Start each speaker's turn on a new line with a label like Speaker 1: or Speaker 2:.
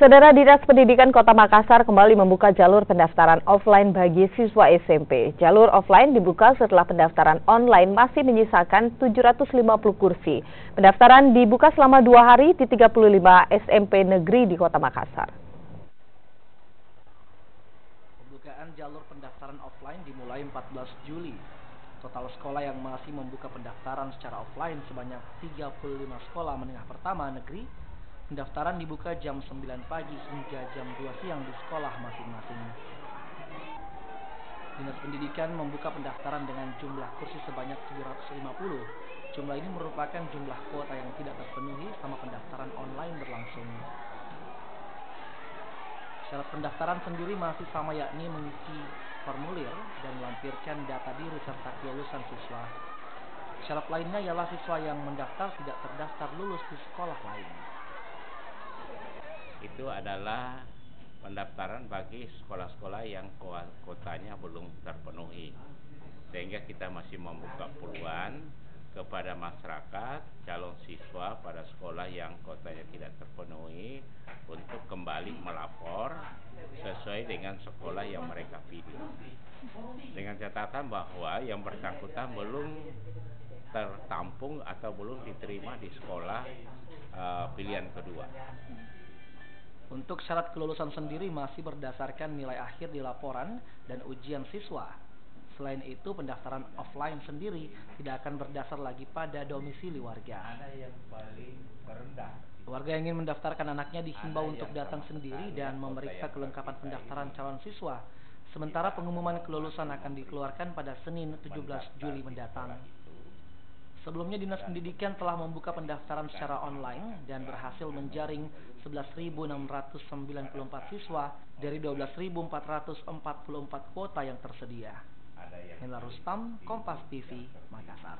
Speaker 1: Saudara, Dinas Pendidikan Kota Makassar kembali membuka jalur pendaftaran offline bagi siswa SMP. Jalur offline dibuka setelah pendaftaran online masih menyisakan 750 kursi. Pendaftaran dibuka selama 2 hari di 35 SMP negeri di Kota Makassar.
Speaker 2: Pembukaan jalur pendaftaran offline dimulai 14 Juli. Total sekolah yang masih membuka pendaftaran secara offline sebanyak 35 sekolah menengah pertama negeri. Pendaftaran dibuka jam 9 pagi hingga jam 2 siang di sekolah masing-masing. Dinas Pendidikan membuka pendaftaran dengan jumlah kursi sebanyak 750. Jumlah ini merupakan jumlah kuota yang tidak terpenuhi selama pendaftaran online berlangsung. Syarat pendaftaran sendiri masih sama, yakni mengisi formulir dan melampirkan data diri serta kelulusan siswa. Syarat lainnya ialah siswa yang mendaftar tidak terdaftar lulus di sekolah lain.
Speaker 3: Itu adalah pendaftaran bagi sekolah-sekolah yang kuotanya belum terpenuhi, sehingga kita masih membuka peluang kepada masyarakat calon siswa pada sekolah yang kuotanya tidak terpenuhi untuk kembali melapor sesuai dengan sekolah yang mereka pilih, dengan catatan bahwa yang bersangkutan belum tertampung atau belum diterima di sekolah pilihan kedua.
Speaker 2: Untuk syarat kelulusan sendiri masih berdasarkan nilai akhir di laporan dan ujian siswa. Selain itu, pendaftaran offline sendiri tidak akan berdasar lagi pada domisili warga. Warga yang ingin mendaftarkan anaknya dihimbau untuk datang sendiri dan memeriksa kelengkapan pendaftaran calon siswa. Sementara pengumuman kelulusan akan dikeluarkan pada Senin 17 Juli mendatang. Sebelumnya, Dinas Pendidikan telah membuka pendaftaran secara online dan berhasil menjaring 11.694 siswa dari 12.444 kuota yang tersedia. Hela Rustam, Kompas TV, Makassar.